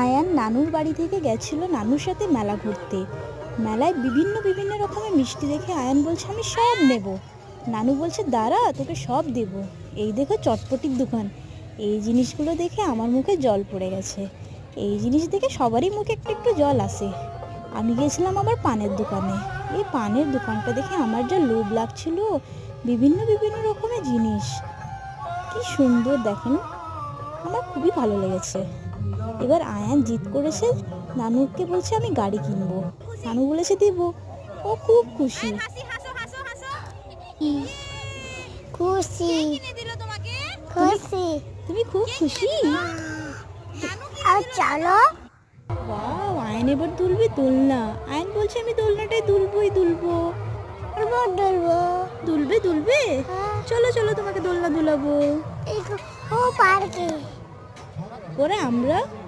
আয়ান নানুর বাড়ি থেকে গেছিল নানুর সাথে মেলা ঘুরতে। মেলায় বিভিন্ন বিভিন্ন রকমের মিষ্টি দেখে আয়ান বলছে আমি সব নেব। নানু বলছে দাঁড়া তোকে সব দেব। এই দেখো চটপটির দোকান। এই জিনিসগুলো দেখে আমার মুখে জল পড়ে গেছে। এই জিনিস দেখে সবারই মুখে একটু একটু জল আসে। আমি গেছিলাম আবার পানের দোকানে। এই পানের দোকানটা দেখে আমার যা লোভ লাগছিল, বিভিন্ন বিভিন্ন রকমের জিনিস, কি সুন্দর দেখেন, আমার খুবই ভালো লেগেছে। এবার আয়ান জিদ করেছে, নানুকে বলছে আমি গাড়ি কিনবো। নানু বলেছে দেব। ও খুব খুশি। খুশি খুশি। তুমি খুব খুশি? আর চলো। ওয়াও, আয়ান এবার দুলবে দোলনা। আয়ান বলছে আমি দোলনাটাই দুলবোই দুলবো। দুলবো। দুলবে দুলবে? চলো চলো তোমাকে দোলনা দুলাবো। ও পার্কে পরে আমরা